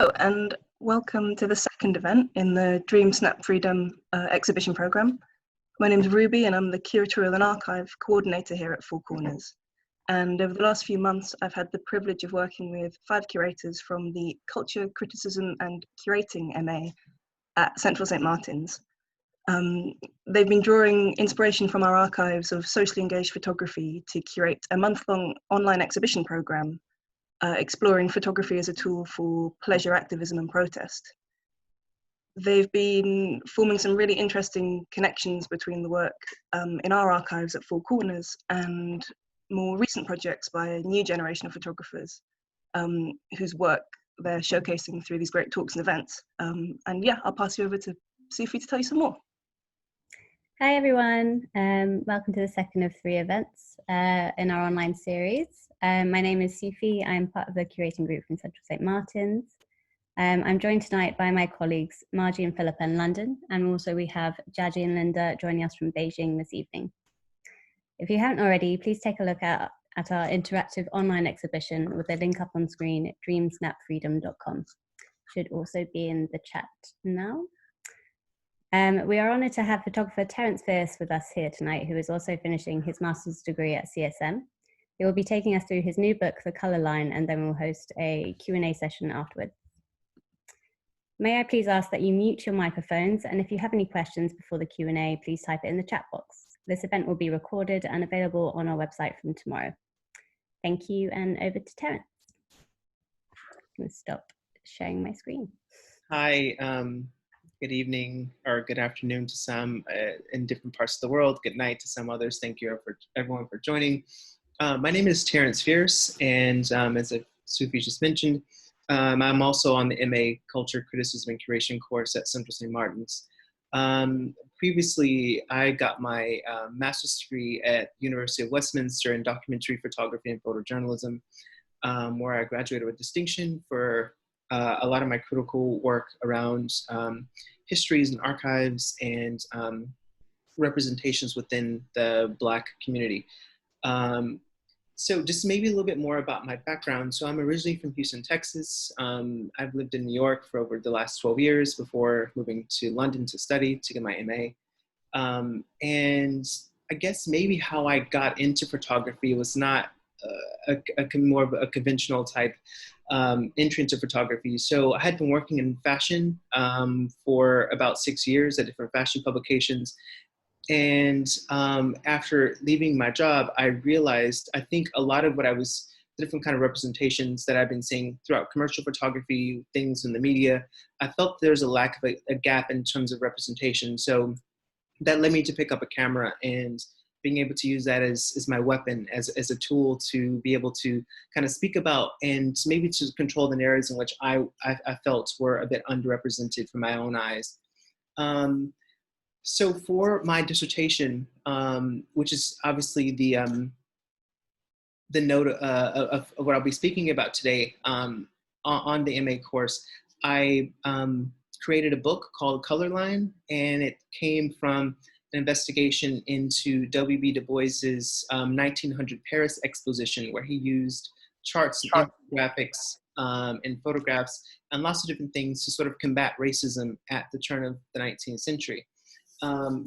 And welcome to the second event in the Dream.Snap.Freedom exhibition program. My name is Ruby and I'm the Curatorial and Archive Coordinator here at Four Corners. And over the last few months, I've had the privilege of working with 5 curators from the Culture, Criticism and Curating MA at Central St. Martin's. They've been drawing inspiration from our archives of socially engaged photography to curate a month-long online exhibition program exploring photography as a tool for pleasure activism and protest. They've been forming some really interesting connections between the work in our archives at Four Corners and more recent projects by a new generation of photographers whose work they're showcasing through these great talks and events. And yeah, I'll pass you over to Sufi to tell you some more. Hi everyone, welcome to the second of 3 events in our online series. My name is Sufi, I'm part of the curating group from Central St. Martin's. I'm joined tonight by my colleagues Margie and Philippa in London, and also we have Jaji and Linda joining us from Beijing this evening. If you haven't already, please take a look at our interactive online exhibition with the link up on screen at Dream.Snap.Freedom.com. Should also be in the chat now. We are honoured to have photographer Terrence Phearse with us here tonight, who is also finishing his master's degree at CSM. He will be taking us through his new book, The Colour Line, and then we'll host a Q&A session afterwards. May I please ask that you mute your microphones, and if you have any questions before the Q&A, please type it in the chat box. This event will be recorded and available on our website from tomorrow. Thank you, and over to Terrence. I'm going to stop sharing my screen. Hi. Good evening or good afternoon to some in different parts of the world. Good night to some others. Thank you for everyone for joining. My name is Terrence Phearse, and as Sufi just mentioned, I'm also on the MA Culture, Criticism and Curation course at Central St. Martin's. Previously, I got my master's degree at University of Westminster in documentary photography and photojournalism, where I graduated with distinction for a lot of my critical work around histories and archives and representations within the Black community. So just maybe a little bit more about my background. So I'm originally from Houston, Texas. I've lived in New York for over the last 12 years before moving to London to study, to get my MA. And I guess maybe how I got into photography was not more of a conventional type entry into photography. So I had been working in fashion for about 6 years at different fashion publications. And after leaving my job, I realized, I think a lot of what the different kind of representations that I've been seeing throughout commercial photography, things in the media, I felt there's a lack of a gap in terms of representation. So that led me to pick up a camera and being able to use that as my weapon, as a tool to be able to kind of speak about and maybe to control the narratives in which I felt were a bit underrepresented from my own eyes. So for my dissertation, which is obviously the note of what I'll be speaking about today on the MA course, I created a book called Colour Line, and it came from an investigation into W.B. Du Bois's 1900 Paris exposition, where he used charts and infographics and photographs and lots of different things to sort of combat racism at the turn of the 19th century.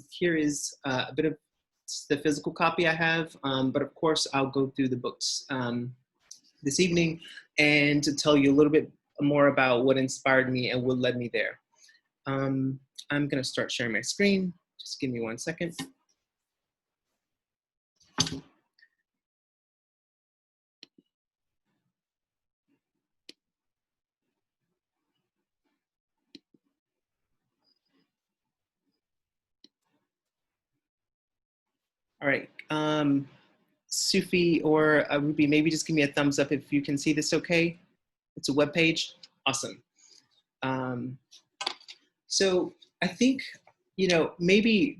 Here is a bit of the physical copy I have, but of course I'll go through the books this evening and to tell you a little bit more about what inspired me and what led me there. I'm gonna start sharing my screen. Just give me 1 second. All right, Sufi or Ruby, maybe just give me a thumbs up if you can see this okay. It's a web page, awesome. So I think, maybe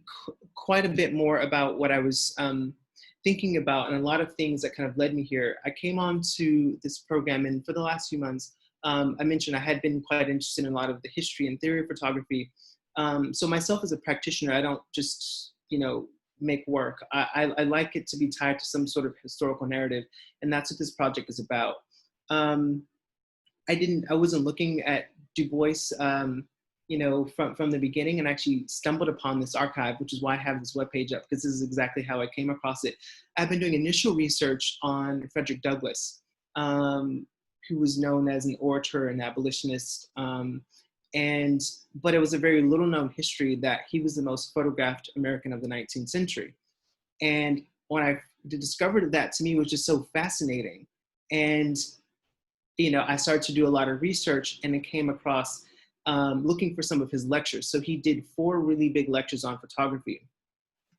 quite a bit more about what I was thinking about and a lot of things that kind of led me here. I came on to this program, and for the last few months, I mentioned I had been quite interested in a lot of the history and theory of photography. So myself as a practitioner, I don't just, make work. I like it to be tied to some sort of historical narrative, and that's what this project is about. I wasn't looking at Du Bois, you know, from the beginning, and actually stumbled upon this archive, which is why I have this webpage up, because this is exactly how I came across it. I've been doing initial research on Frederick Douglass, who was known as an orator and abolitionist, but it was a very little known history that he was the most photographed American of the 19th century. And when I discovered that, to me, was just so fascinating. And, you know, I started to do a lot of research, and it came across looking for some of his lectures. So he did 4 really big lectures on photography.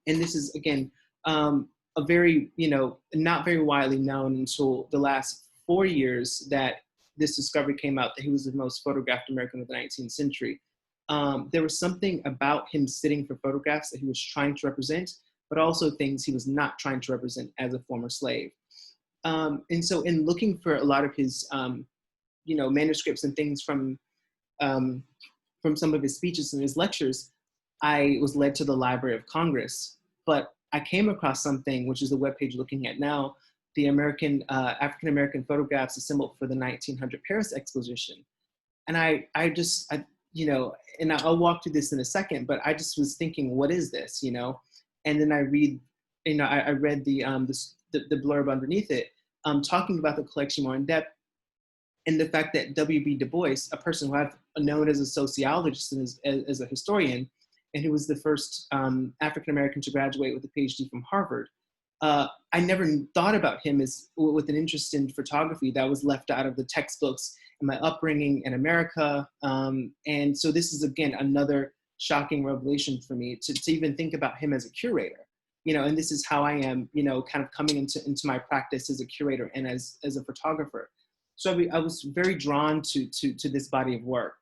And this is, again, a very, you know, not very widely known until the last 4 years that this discovery came out, that he was the most photographed American of the 19th century. There was something about him sitting for photographs that he was trying to represent, but also things he was not trying to represent as a former slave. And so in looking for a lot of his, you know, manuscripts and things from some of his speeches and his lectures, I was led to the Library of Congress. But I came across something, which is the webpage looking at now, the African-American photographs assembled for the 1900 Paris Exposition. And I you know, and I'll walk through this in a second, but I just was thinking, what is this, you know? And then I read, you know, I read the blurb underneath it, talking about the collection more in depth, and the fact that W.B. Du Bois, a person who I've known as a sociologist and as a historian, and who was the first African-American to graduate with a PhD from Harvard, I never thought about him as with an interest in photography that was left out of the textbooks in my upbringing in America. And so this is, again, another shocking revelation for me to even think about him as a curator, you know, and this is how I am, you know, kind of coming into my practice as a curator and as a photographer. So I was very drawn to this body of work.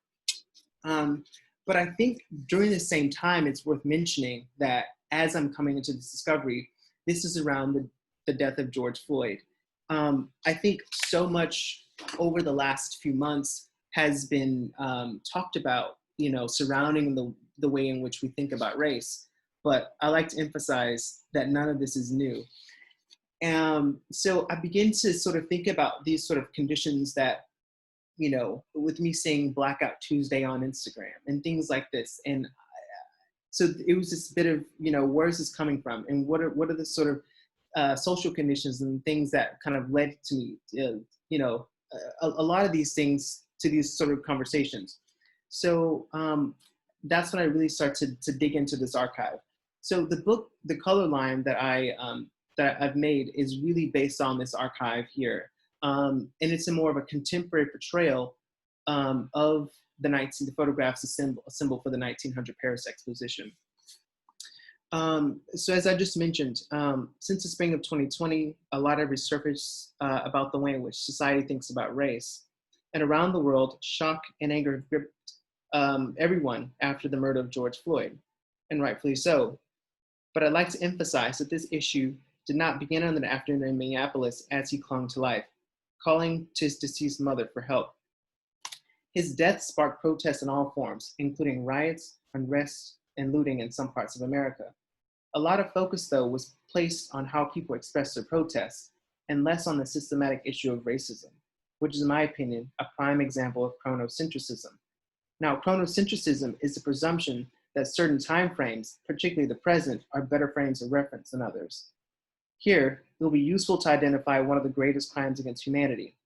But I think during the same time, it's worth mentioning that as I'm coming into this discovery, this is around the death of George Floyd. I think so much over the last few months has been talked about, you know, surrounding the way in which we think about race. But I like to emphasize that none of this is new. So I begin to sort of think about these sort of conditions that, you know, with me saying Blackout Tuesday on Instagram and things like this. And so it was this bit of, you know, where is this coming from? And what are the sort of social conditions and things that kind of led to me, you know, a lot of these things to these sort of conversations. So that's when I really started to dig into this archive. So the book, The Color Line, that I've made is really based on this archive here. And it's a more of a contemporary portrayal of the photographs assembled for the 1900 Paris Exposition. So as I just mentioned, since the spring of 2020, a lot have resurfaced about the way in which society thinks about race. And around the world, shock and anger have gripped everyone after the murder of George Floyd, and rightfully so. But I'd like to emphasize that this issue did not begin on the afternoon in Minneapolis as he clung to life, calling to his deceased mother for help. His death sparked protests in all forms, including riots, unrest, and looting in some parts of America. A lot of focus, though, was placed on how people expressed their protests, and less on the systematic issue of racism, which is, in my opinion, a prime example of chronocentrism. Now, chronocentrism is the presumption that certain time frames, particularly the present, are better frames of reference than others. Here, it will be useful to identify one of the greatest crimes against humanity.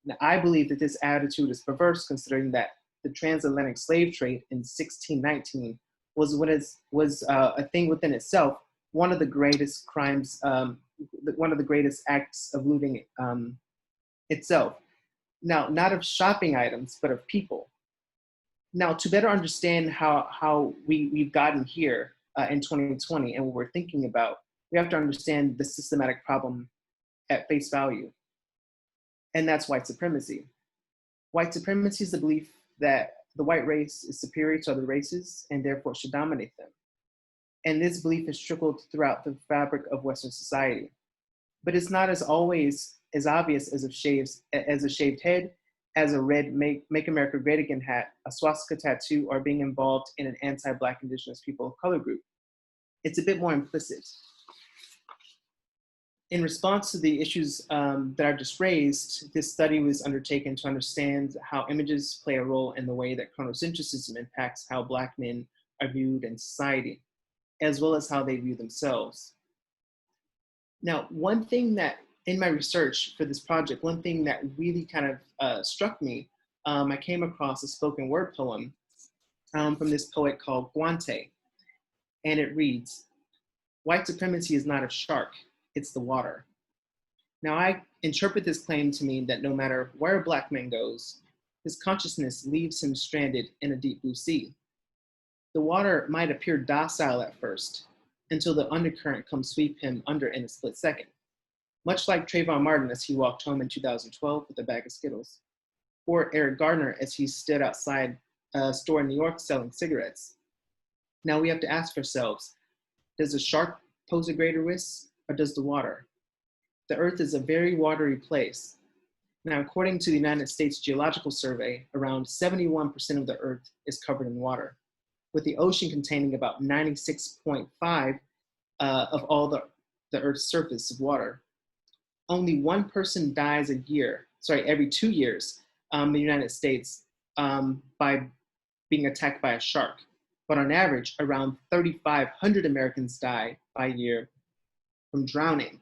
Now, I believe that this attitude is perverse, considering that the transatlantic slave trade in 1619 was a thing within itself, one of the greatest crimes, one of the greatest acts of looting itself. Now, not of shopping items, but of people. Now, to better understand how we've gotten here in 2020 and what we're thinking about, we have to understand the systematic problem at face value. And that's white supremacy. White supremacy is the belief that the white race is superior to other races and therefore should dominate them. And this belief has trickled throughout the fabric of Western society. But it's not as always as obvious as a shaved head, as a red Make America Great Again hat, a swastika tattoo, or being involved in an anti-Black Indigenous people of color group. It's a bit more implicit. In response to the issues that I've just raised, this study was undertaken to understand how images play a role in the way that chronocentrism impacts how Black men are viewed in society, as well as how they view themselves. Now, one thing that in my research for this project, one thing that really kind of struck me, I came across a spoken word poem from this poet called Guante, and it reads, "White supremacy is not a shark, it's the water." Now, I interpret this claim to mean that no matter where a Black man goes, his consciousness leaves him stranded in a deep blue sea. The water might appear docile at first, until the undercurrent comes sweep him under in a split second, much like Trayvon Martin as he walked home in 2012 with a bag of Skittles, or Eric Gardner as he stood outside a store in New York selling cigarettes. Now we have to ask ourselves, does the shark pose a greater risk, or does the water? The Earth is a very watery place. Now, according to the United States Geological Survey, around 71% of the Earth is covered in water, with the ocean containing about 96.5 of all the Earth's surface of water. Only one person dies every 2 years in the United States by being attacked by a shark. But on average, around 3,500 Americans die by year from drowning.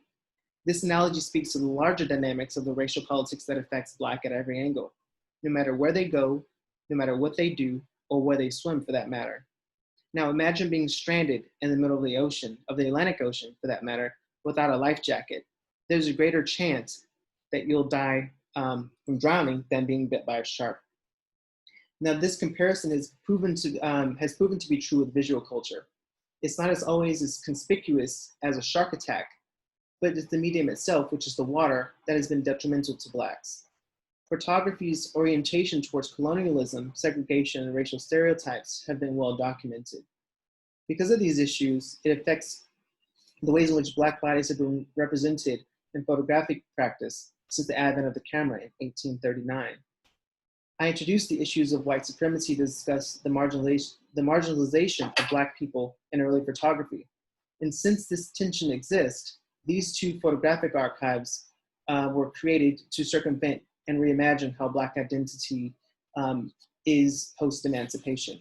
This analogy speaks to the larger dynamics of the racial politics that affects Black at every angle, no matter where they go, no matter what they do, or where they swim for that matter. Now imagine being stranded in the middle of the ocean, of the Atlantic Ocean for that matter, without a life jacket. There's a greater chance that you'll die from drowning than being bit by a shark. Now this comparison has proven to be true with visual culture. It's not as always as conspicuous as a shark attack, but it's the medium itself, which is the water, that has been detrimental to Blacks. Photography's orientation towards colonialism, segregation, and racial stereotypes have been well documented. Because of these issues, it affects the ways in which Black bodies have been represented in photographic practice since the advent of the camera in 1839. I introduced the issues of white supremacy to discuss the marginalization of Black people in early photography. And since this tension exists, these two photographic archives were created to circumvent and reimagine how Black identity is post-emancipation.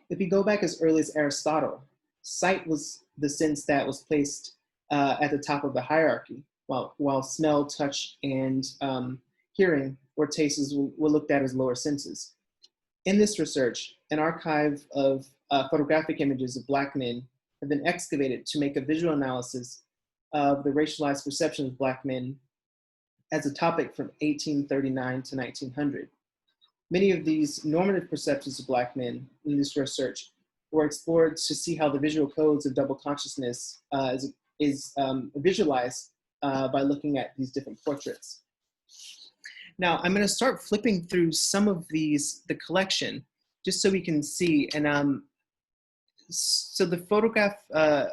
If we go back as early as Aristotle, sight was the sense that was placed at the top of the hierarchy, while smell, touch, and hearing or tastes were looked at as lower senses. In this research, an archive of photographic images of Black men have been excavated to make a visual analysis of the racialized perceptions of Black men as a topic from 1839 to 1900. Many of these normative perceptions of Black men in this research were explored to see how the visual codes of double consciousness is visualized by looking at these different portraits. Now, I'm going to start flipping through some of the collection, just so we can see. And so the photograph, the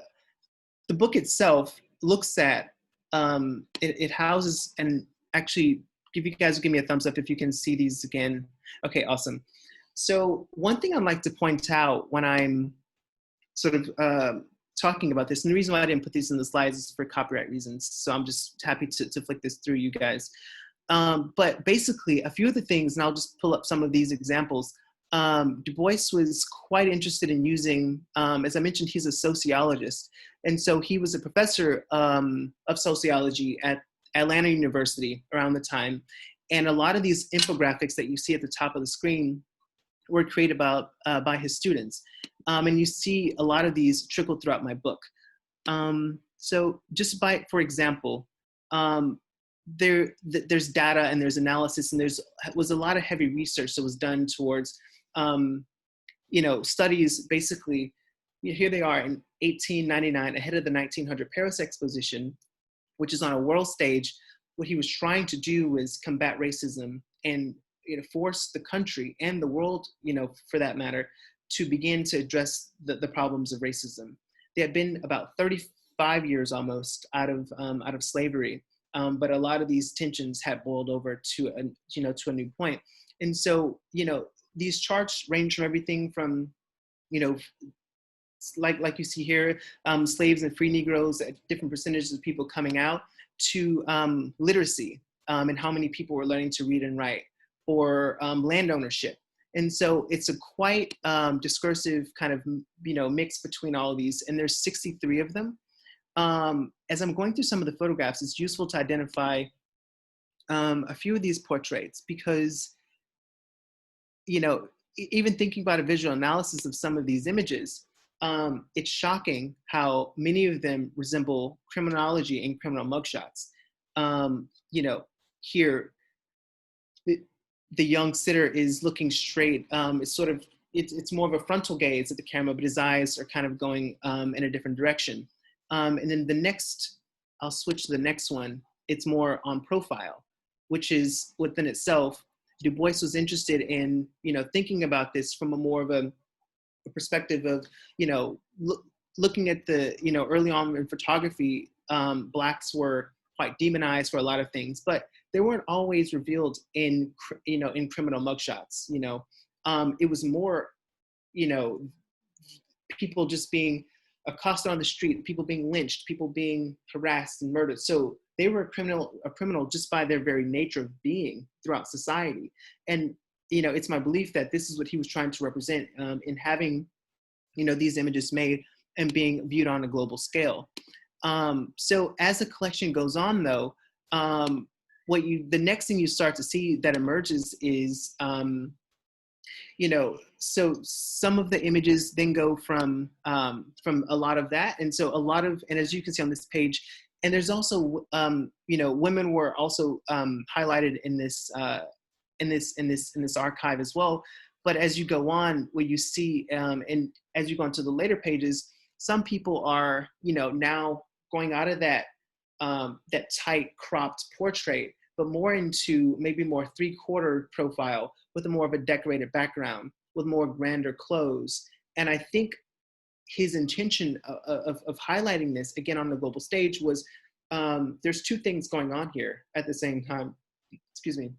book itself looks at, it houses, and actually, if you guys give me a thumbs up if you can see these again. Okay, awesome. So one thing I'd like to point out when I'm sort of talking about this, and the reason why I didn't put these in the slides is for copyright reasons, so I'm just happy to flick this through you guys. But basically, a few of the things, and I'll just pull up some of these examples. Du Bois was quite interested in using, as I mentioned, he's a sociologist. And so he was a professor of sociology at Atlanta University around the time. And a lot of these infographics that you see at the top of the screen were created by his students. And you see a lot of these trickle throughout my book. So just for example, there's data and there's analysis, and was a lot of heavy research that was done towards studies. Basically, here they are in 1899, ahead of the 1900 Paris Exposition, which is on a world stage. What he was trying to do was combat racism and force the country and the world, for that matter, to begin to address the problems of racism. They had been about 35 years almost out of slavery. But a lot of these tensions had boiled over to a new point. And so, these charts range from everything from, like you see here, slaves and free Negroes, at different percentages of people coming out, to literacy and how many people were learning to read and write, or land ownership. And so it's a quite discursive kind of, mix between all of these, and there's 63 of them. As I'm going through some of the photographs, it's useful to identify a few of these portraits, because, even thinking about a visual analysis of some of these images, it's shocking how many of them resemble criminology and criminal mugshots. Here, the young sitter is looking straight. It's more of a frontal gaze at the camera, but his eyes are kind of going in a different direction. And then the next, I'll switch to the next one. It's more on profile, which is within itself. Du Bois was interested in, thinking about this from a more of a perspective of, looking at the, early on in photography, Blacks were quite demonized for a lot of things, but they weren't always revealed in criminal mugshots. It was more, people just being accosted on the street, people being lynched, people being harassed and murdered. So they were a criminal just by their very nature of being throughout society. And, it's my belief that this is what he was trying to represent in having, these images made and being viewed on a global scale. So as the collection goes on, though, the next thing you start to see that emerges is, so some of the images then go from a lot of that. And so and as you can see on this page, and there's also, women were also highlighted in this archive as well. But as you go on, what you see, and as you go into the later pages, some people are, now going out of that tight cropped portrait, but more into maybe more 3/4 profile with a more of a decorated background, with more grander clothes. And I think his intention of highlighting this again on the global stage was, there's two things going on here at the same time. Excuse me.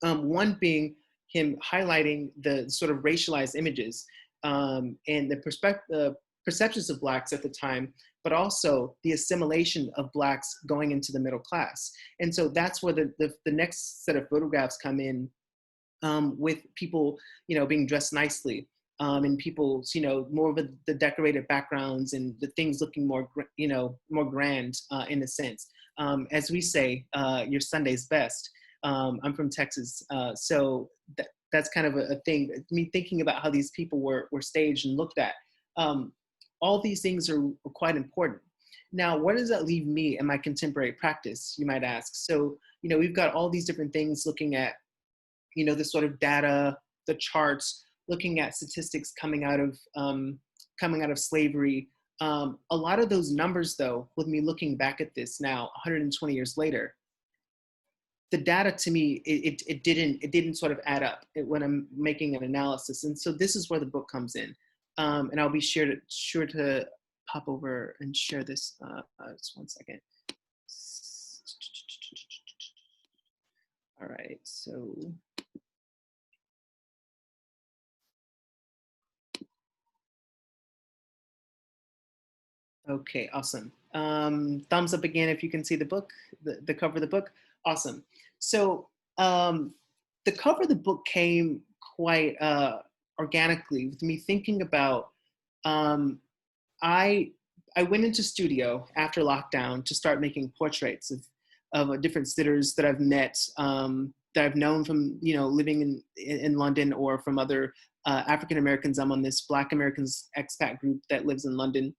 One being him highlighting the sort of racialized images and the perceptions of Blacks at the time, but also the assimilation of Blacks going into the middle class. And so that's where the next set of photographs come in, with people, being dressed nicely, and people, more of the decorated backgrounds and the things looking more, more grand in a sense. As we say, your Sunday's best. I'm from Texas, so that's kind of a thing. Me thinking about how these people were staged and looked at. All these things are quite important. Now, where does that leave me in my contemporary practice, you might ask? So, we've got all these different things looking at, the sort of data, the charts, looking at statistics coming out of slavery. A lot of those numbers, though, with me looking back at this now, 120 years later, the data to me, it didn't sort of add up when I'm making an analysis. And so this is where the book comes in. And I'll be sure to pop over and share this. Just one second. All right, so. Okay, awesome. Thumbs up again if you can see the book, the cover of the book. Awesome. So the cover of the book came quite organically with me thinking about, I went into studio after lockdown to start making portraits of different sitters that I've met, that I've known from, living in London, or from other African Americans. I'm on this Black Americans expat group that lives in London.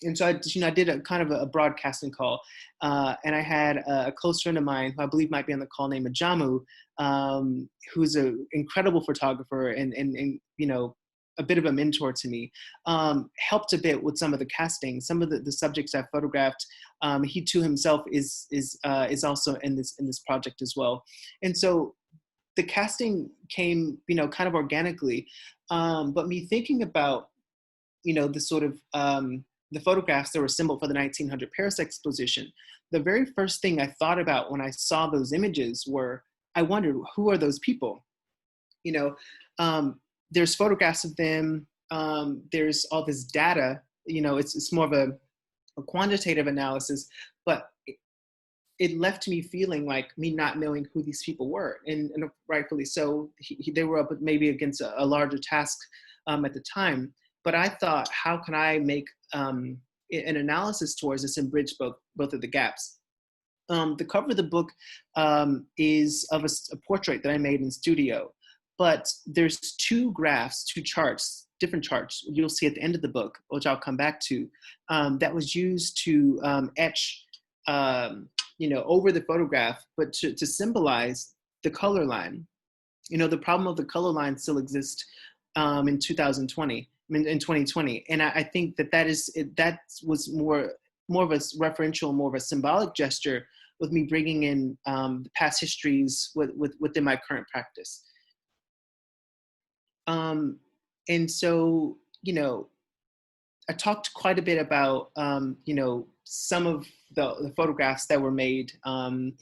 And so I did a kind of a broadcasting call, and I had a close friend of mine who I believe might be on the call named Ajamu, who's an incredible photographer and a bit of a mentor to me, helped a bit with some of the casting, some of the subjects I photographed. He too himself is also in this project as well. And so the casting came, kind of organically, but me thinking about, the sort of, the photographs that were assembled for the 1900 Phearse exposition, the very first thing I thought about when I saw those images were, I wondered, who are those people? There's photographs of them there's all this data, it's more of a quantitative analysis, but it left me feeling like me not knowing who these people were, and rightfully so. They were up maybe against a larger task at the time, but I thought, how can I make an analysis towards this and bridge both of the gaps? The cover of the book is of a portrait that I made in studio, but there's two graphs, two charts, different charts you'll see at the end of the book, which I'll come back to, that was used to etch over the photograph, but to symbolize the color line. The problem of the color line still exists in 2020, in 2020. And I think that was more of a referential, more of a symbolic gesture with me bringing in the past histories within my current practice. And so, I talked quite a bit about, some of the photographs that were made, and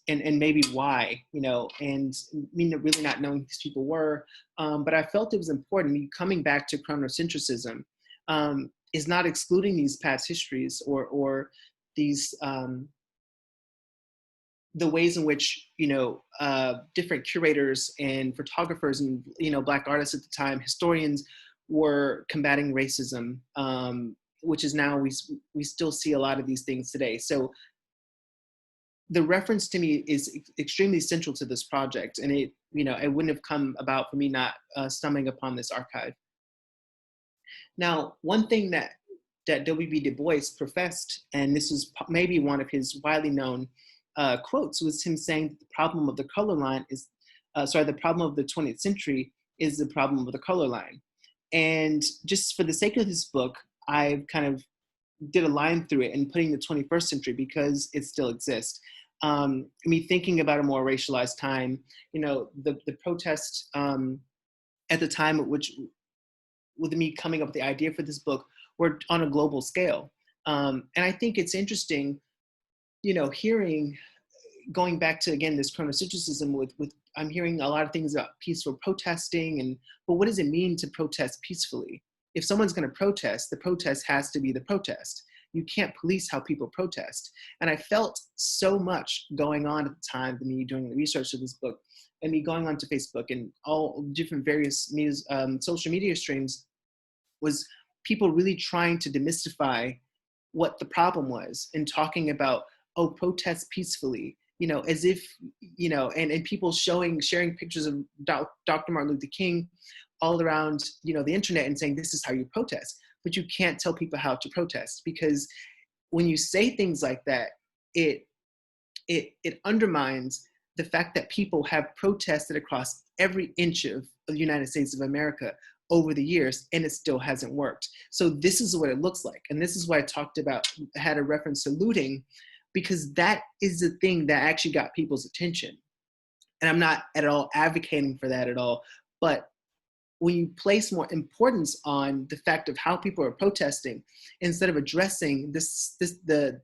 maybe why, and me really not knowing who these people were. But I felt it was important, me coming back to chronocentrism, is not excluding these past histories or these, the ways in which, different curators and photographers and, Black artists at the time, historians, were combating racism, which is now we still see a lot of these things today. So the reference to me is extremely central to this project, and it wouldn't have come about for me not stumbling upon this archive. Now, one thing that W.B. Du Bois professed, and this was maybe one of his widely known quotes, was him saying that the problem of the color line is, the problem of the 20th century is the problem of the color line. And just for the sake of this book, I've kind of did a line through it and putting the 21st century because it still exists. Me thinking about a more racialized time, the protest at the time at which, with me coming up with the idea for this book, were on a global scale. And I think it's interesting, hearing, going back to, again, this chronocentrism with I'm hearing a lot of things about peaceful protesting, but what does it mean to protest peacefully? If someone's going to protest, the protest has to be the protest. You can't police how people protest. And I felt so much going on at the time, me doing the research of this book, and me going onto Facebook and all different various social media streams, was people really trying to demystify what the problem was and talking about, protest peacefully, as if, and people sharing pictures of Dr. Martin Luther King all around, the internet, and saying, this is how you protest. But you can't tell people how to protest, because when you say things like that, it undermines the fact that people have protested across every inch of the United States of America over the years, and it still hasn't worked. So this is what it looks like. And this is why I had a reference to looting, because that is the thing that actually got people's attention. And I'm not at all advocating for that at all. But when you place more importance on the fact of how people are protesting, instead of addressing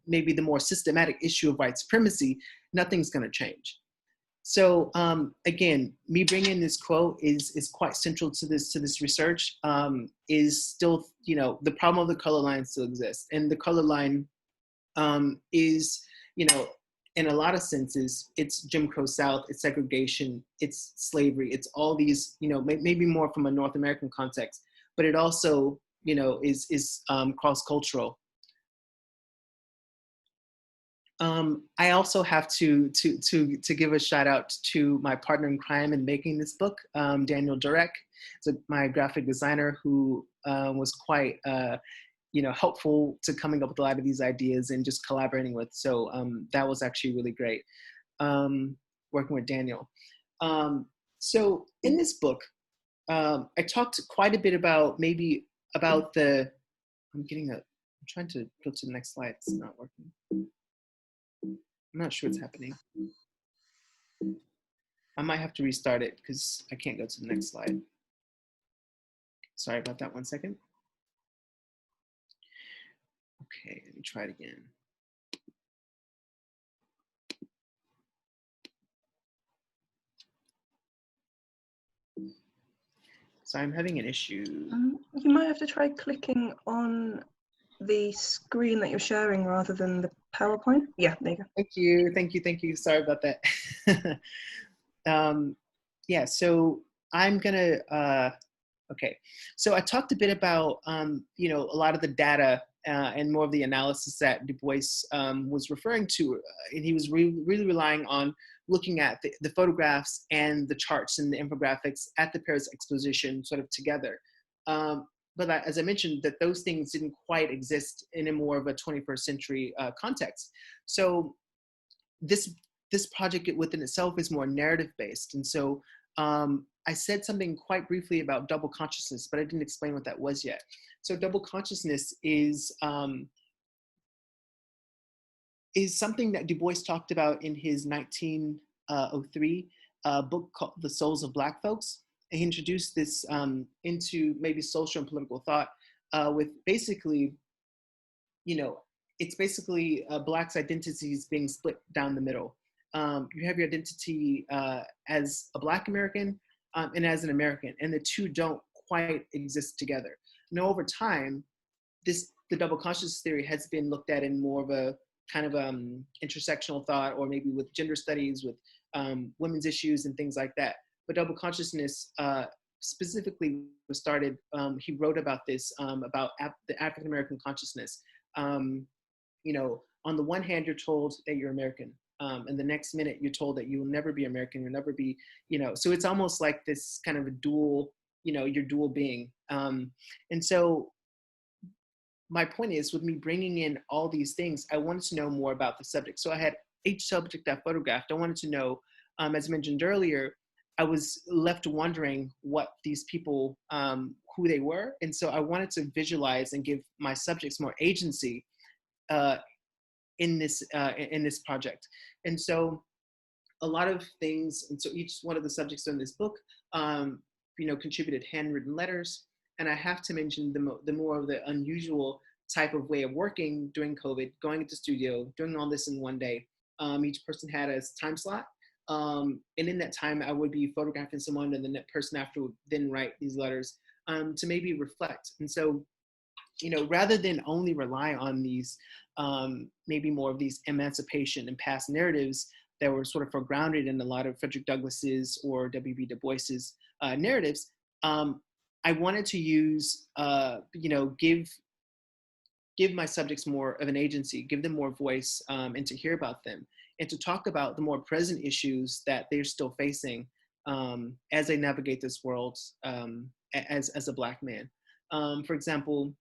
maybe the more systematic issue of white supremacy, nothing's going to change. So again, me bringing this quote is quite central to this research. Is still, the problem of the color line still exists, and the color line is, in a lot of senses, it's Jim Crow South, it's segregation, it's slavery, it's all these, maybe more from a North American context, but it also, is cross-cultural. I also have to give a shout out to my partner in crime in making this book, Daniel Durek, my graphic designer, who was quite helpful to coming up with a lot of these ideas and just collaborating with. So that was actually really great, working with Daniel. So in this book, I talked quite a bit about I'm trying to go to the next slide. It's not working. I'm not sure what's happening. I might have to restart it because I can't go to the next slide. Sorry about that, 1 second. Okay, let me try it again. So I'm having an issue. You might have to try clicking on the screen that you're sharing rather than the PowerPoint. Yeah, there you go. Thank you. Sorry about that. Yeah, so I'm gonna, okay. So I talked a bit about, you know, a lot of the data and more of the analysis that Du Bois was referring to. And he was really relying on looking at the photographs and the charts and the infographics at the Paris exposition sort of together. But as I mentioned, that those things didn't quite exist in a more of a 21st century context. So this project within itself is more narrative based. And so I said something quite briefly about double consciousness, but I didn't explain what that was yet. So double consciousness is something that Du Bois talked about in his 1903 book called The Souls of Black Folks. And he introduced this into maybe social and political thought with basically, you know, it's basically Black's identities being split down the middle. You have your identity as a Black American and as an American, and the two don't quite exist together. Now, over time, the double consciousness theory has been looked at in more of a kind of intersectional thought, or maybe with gender studies, with women's issues and things like that. But double consciousness specifically was started, he wrote about this, about the African American consciousness. You know, on the one hand, you're told that you're American. And the next minute you're told that you'll never be American, you'll never be, you know, so it's almost like this kind of a dual, you know, your dual being. And so my point is, with me bringing in all these things, I wanted to know more about the subject. So I had each subject I photographed. I wanted to know, as mentioned earlier, I was left wondering what these people, who they were. And so I wanted to visualize and give my subjects more agency in this project. And so a lot of things, and so each one of the subjects in this book, you know, contributed handwritten letters. And I have to mention the more of the unusual type of way of working during COVID, going into studio, doing all this in one day. Each person had a time slot. And in that time, I would be photographing someone, and then that person after would then write these letters to maybe reflect. And so, you know, rather than only rely on these, maybe more of these emancipation and past narratives that were sort of grounded in a lot of Frederick Douglass's or W.B. Du Bois's narratives, I wanted to use, you know, give my subjects more of an agency, give them more voice, and to hear about them, and to talk about the more present issues that they're still facing as they navigate this world as a Black man. For example,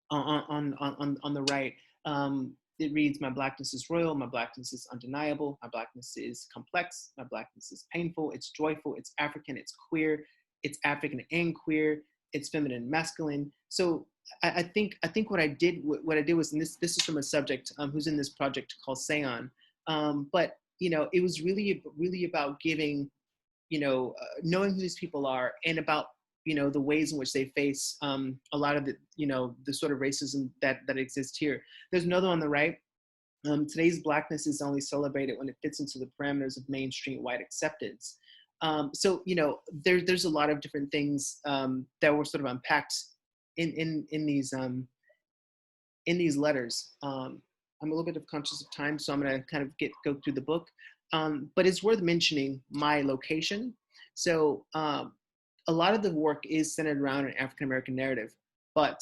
on the right, it reads, "My Blackness is royal, my Blackness is undeniable, my Blackness is complex, my Blackness is painful, it's joyful, it's African, it's queer, it's African and queer, it's feminine and masculine." So I think what I did was, and this is from a subject who's in this project called Seon, but you know, it was really about giving, you know, knowing who these people are, and about, you know, the ways in which they face a lot of the, you know, the sort of racism that exists here. There's another on the right. Today's Blackness is only celebrated when it fits into the parameters of mainstream white acceptance. So, you know, there's a lot of different things that were sort of unpacked in these letters. I'm a little bit conscious of time, so I'm going to kind of go through the book. But it's worth mentioning my location. So a lot of the work is centered around an African-American narrative, but,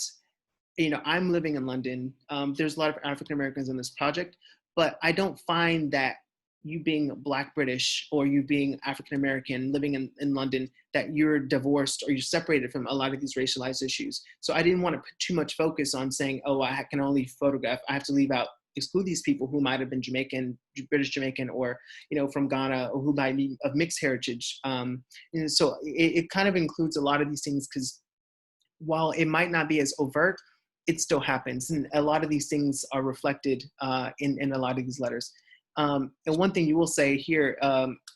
you know, I'm living in London. There's a lot of African-Americans in this project, but I don't find that you being Black British or you being African-American living in London, that you're divorced or you're separated from a lot of these racialized issues. So I didn't want to put too much focus on saying, oh, I can only photograph, I have to exclude these people who might have been Jamaican, British Jamaican, or, you know, from Ghana, or who might be of mixed heritage. And so it kind of includes a lot of these things, because while it might not be as overt, it still happens. And a lot of these things are reflected in a lot of these letters. And one thing you will say here,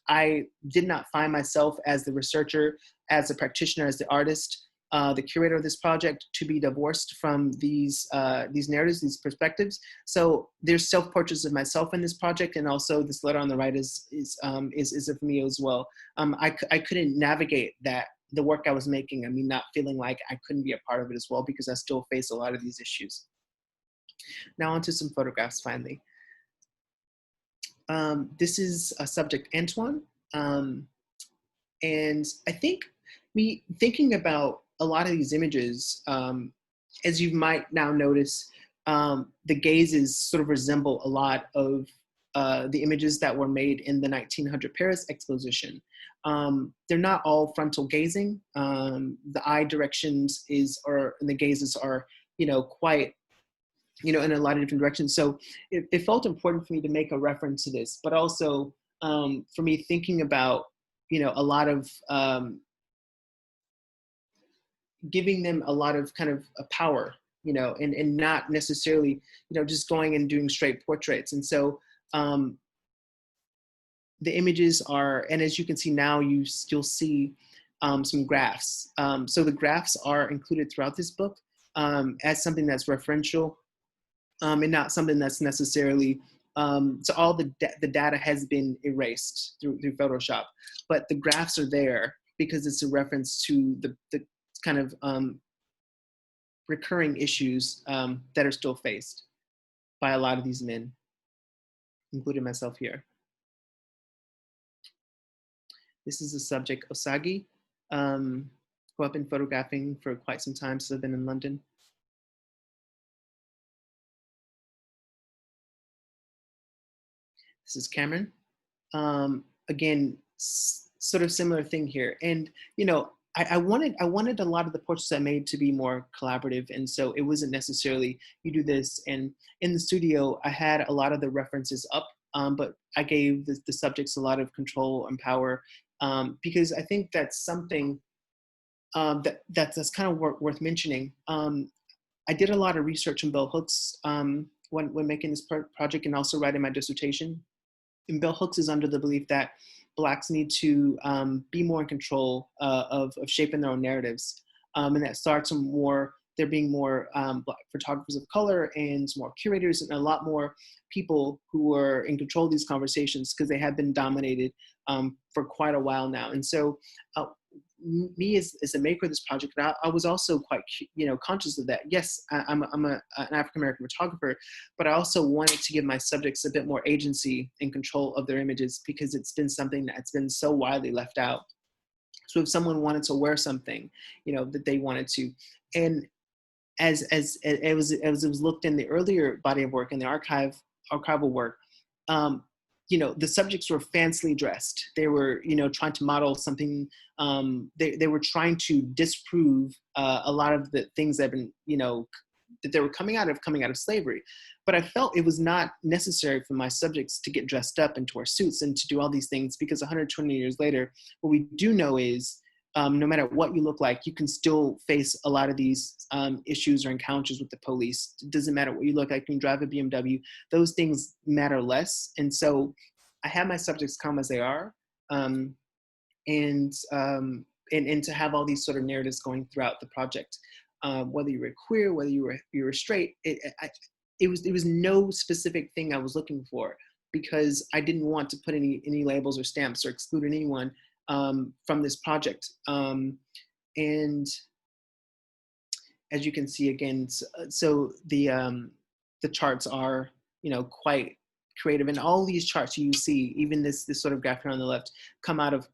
I did not find myself as the researcher, as a practitioner, as the artist, the curator of this project, to be divorced from these narratives, these perspectives. So there's self-portraits of myself in this project, and also this letter on the right is of me as well. I couldn't navigate that the work I was making, I mean, not feeling like I couldn't be a part of it as well, because I still face a lot of these issues. Now onto some photographs finally. This is a subject, Antoine. And I think me thinking about a lot of these images, as you might now notice, the gazes sort of resemble a lot of the images that were made in the 1900 Paris exposition. They're not all frontal gazing. The eye directions and the gazes are, quite, in a lot of different directions. So it felt important for me to make a reference to this, but also for me thinking about, a lot of giving them a lot of kind of a power, and not necessarily, just going and doing straight portraits. And so the images are, and as you can see now, you'll see some graphs. So the graphs are included throughout this book as something that's referential, and not something that's necessarily, so all the data has been erased through Photoshop, but the graphs are there because it's a reference to the kind of recurring issues that are still faced by a lot of these men, including myself here. This is the subject, Osagi, who I've been photographing for quite some time since I've been in London. This is Cameron. Again, sort of similar thing here. And, I wanted a lot of the portraits I made to be more collaborative. And so it wasn't necessarily, you do this. And in the studio, I had a lot of the references up, but I gave the subjects a lot of control and power, because I think that's something that's kind of worth mentioning. I did a lot of research on bell hooks when making this project, and also writing my dissertation. And bell hooks is under the belief that Blacks need to be more in control of shaping their own narratives. And that starts from there being more Black photographers of color and more curators and a lot more people who are in control of these conversations, because they have been dominated for quite a while now. And so me as a maker of this project, I was also quite, conscious of that. Yes, I'm an African-American photographer, but I also wanted to give my subjects a bit more agency and control of their images, because it's been something that's been so widely left out. So if someone wanted to wear something, that they wanted to, and as it was looked in the earlier body of work, in the archival work, the subjects were fancily dressed. They were, trying to model something. They were trying to disprove a lot of the things that have been, that they were coming out of slavery. But I felt it was not necessary for my subjects to get dressed up and to wear suits and to do all these things, because 120 years later, what we do know is, no matter what you look like, you can still face a lot of these issues or encounters with the police. It doesn't matter what you look like. You can drive a BMW. Those things matter less. And so I have my subjects come as they are, and to have all these sort of narratives going throughout the project. Whether you were queer, whether you were straight, it was no specific thing I was looking for, because I didn't want to put any labels or stamps or exclude anyone from this project. And as you can see again, so the charts are, quite creative, and all these charts you see, even this sort of graph here on the left, come out of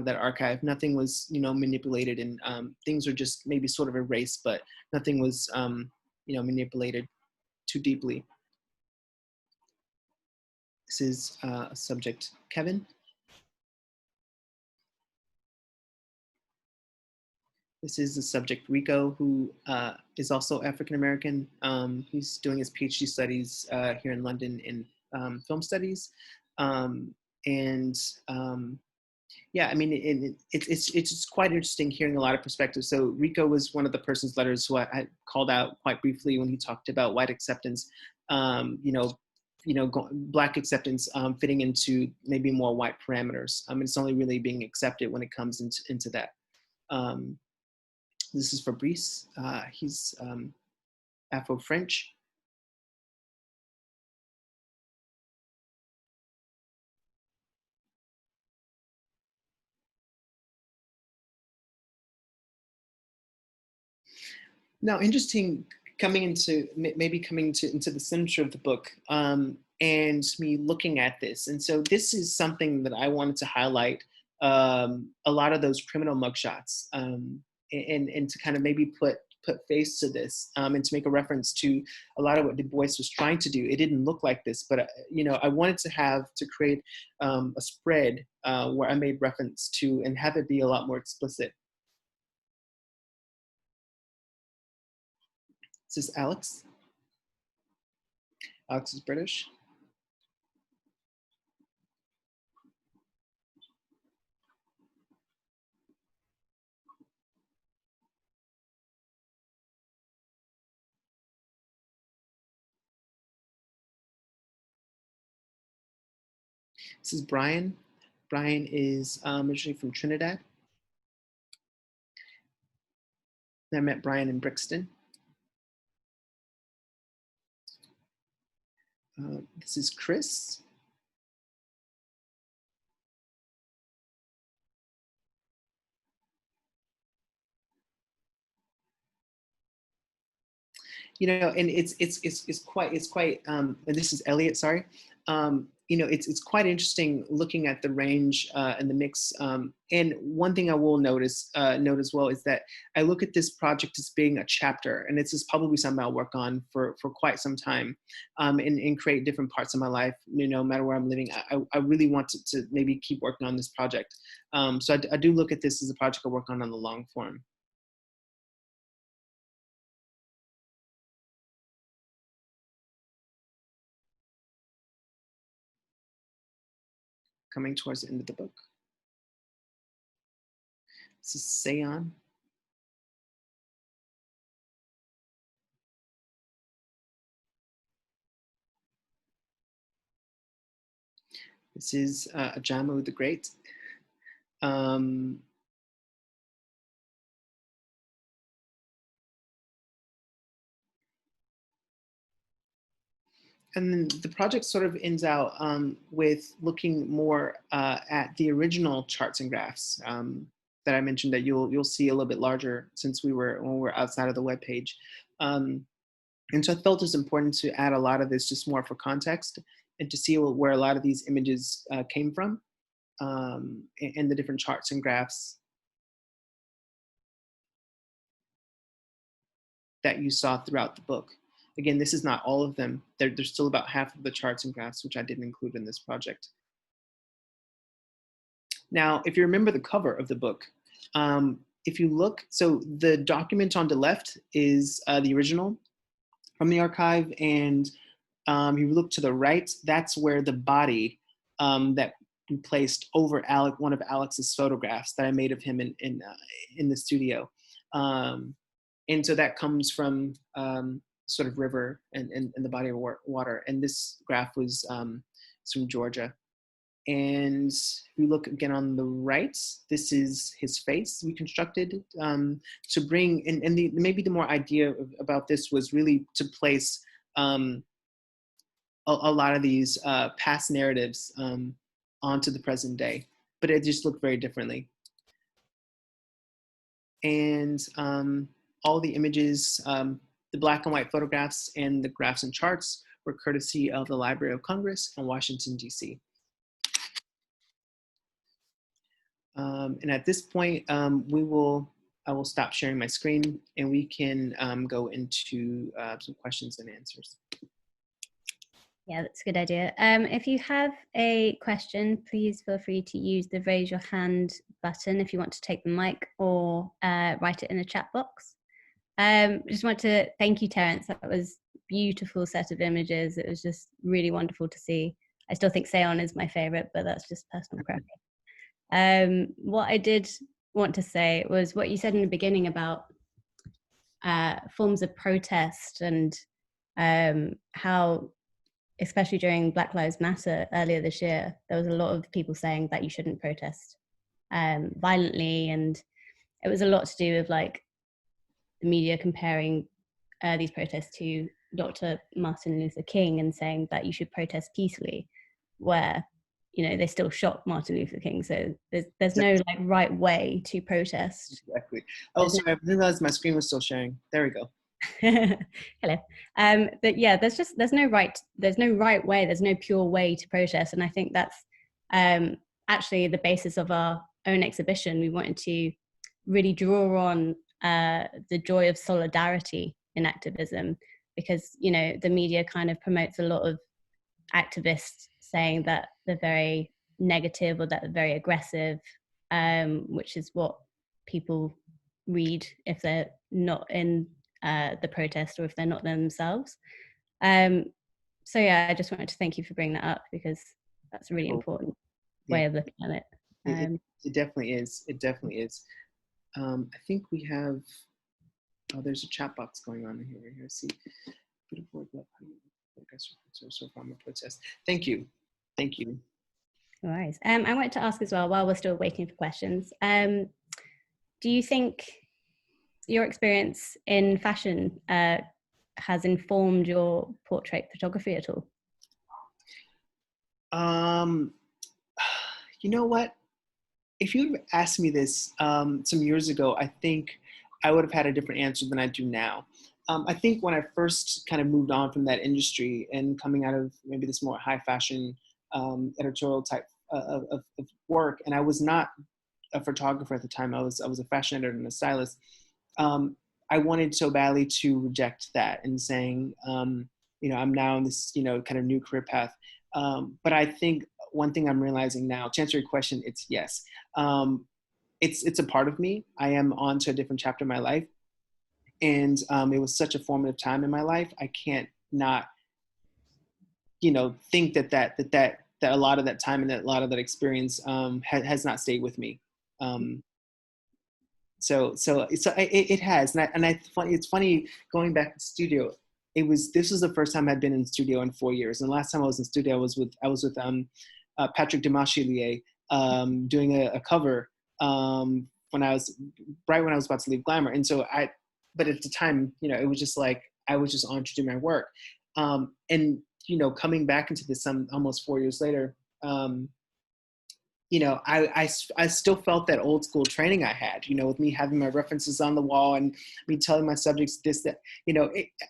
that archive. Nothing was, manipulated, and things are just maybe sort of erased, but nothing was, manipulated too deeply. This is a subject, Kevin. This is the subject, Rico, who is also African-American. He's doing his PhD studies here in London in film studies. Yeah, I mean, it's just quite interesting hearing a lot of perspectives. So Rico was one of the person's letters who I called out quite briefly when he talked about white acceptance, Black acceptance fitting into maybe more white parameters. It's only really being accepted when it comes into that. This is Fabrice. He's Afro-French. Now, interesting maybe coming into the center of the book, and me looking at this. And so this is something that I wanted to highlight, a lot of those criminal mugshots, and to kind of maybe put face to this, and to make a reference to a lot of what Du Bois was trying to do. It didn't look like this, but I wanted to create a spread where I made reference to and have it be a lot more explicit. This is Alex. Alex is British. This is Brian. Brian is originally from Trinidad. I met Brian in Brixton. This is Chris. And it's quite and this is Elliot, sorry. It's quite interesting looking at the range and the mix. And one thing I will note as well is that I look at this project as being a chapter, and this is probably something I'll work on for quite some time, and create different parts of my life, no matter where I'm living. I really want to maybe keep working on this project. So I do look at this as a project I work on the long form. Coming towards the end of the book. This is Seon. This is Ajamu the Great. And then the project sort of ends out with looking more at the original charts and graphs that I mentioned that you'll see a little bit larger since when we're outside of the web page. And so I felt it was important to add a lot of this just more for context and to see where a lot of these images came from, and the different charts and graphs that you saw throughout the book. Again, this is not all of them. There's still about half of the charts and graphs, which I didn't include in this project. Now, if you remember the cover of the book, if you look, so the document on the left is the original from the archive, and you look to the right, that's where the body that we placed over one of Alex's photographs that I made of him in the studio. And so that comes from sort of river and the body of water. And this graph was from Georgia. And if we look again on the right, this is his face reconstructed to bring, and maybe the more idea about this was really to place a lot of these past narratives onto the present day, but it just looked very differently. And all the images, the black and white photographs and the graphs and charts were courtesy of the Library of Congress in Washington, D.C. And at this point, I will stop sharing my screen and we can go into some questions and answers. Yeah, that's a good idea. If you have a question, please feel free to use the raise your hand button if you want to take the mic, or write it in the chat box. Just want to thank you, Terrence. That was a beautiful set of images. It was just really wonderful to see. I still think Seon is my favorite, but that's just personal preference. What I did want to say was what you said in the beginning about forms of protest and how, especially during Black Lives Matter earlier this year, there was a lot of people saying that you shouldn't protest violently, and it was a lot to do with like the media comparing these protests to Dr. Martin Luther King and saying that you should protest peacefully, where they still shot Martin Luther King. So there's no like right way to protest. Exactly. Oh, sorry, I didn't realize my screen was still sharing. There we go. Hello. But yeah, there's no right way, there's no pure way to protest. And I think that's actually the basis of our own exhibition. We wanted to really draw on the joy of solidarity in activism, because the media kind of promotes a lot of activists saying that they're very negative or that they're very aggressive, which is what people read if they're not in the protest or if they're not themselves. So yeah, I just wanted to thank you for bringing that up, because that's a really important way of looking at it. It definitely is. It definitely is. I think we have, there's a chat box going on here. See. Protest. Thank you. Thank you. No worries. I wanted to ask as well, while we're still waiting for questions, do you think your experience in fashion has informed your portrait photography at all? You know what? If you'd asked me this some years ago, I think I would have had a different answer than I do now. I think when I first kind of moved on from that industry and coming out of maybe this more high fashion editorial type of work, and I was not a photographer at the time, I was a fashion editor and a stylist. I wanted so badly to reject that and saying, I'm now in this, kind of new career path. But I think one thing I'm realizing now, to answer your question, it's yes. It's a part of me. I am on to a different chapter of my life. And it was such a formative time in my life. I can't not, think that a lot of that time and that a lot of that experience has not stayed with me. So it has, it's funny going back to the studio. This was the first time I'd been in the studio in 4 years, and the last time I was in the studio, I was with Patrick Demachelier doing a cover when I was about to leave Glamour, and so but at the time, it was just like I was just on to do my work, and coming back into this almost 4 years later. I still felt that old school training I had, with me having my references on the wall and me telling my subjects this, that,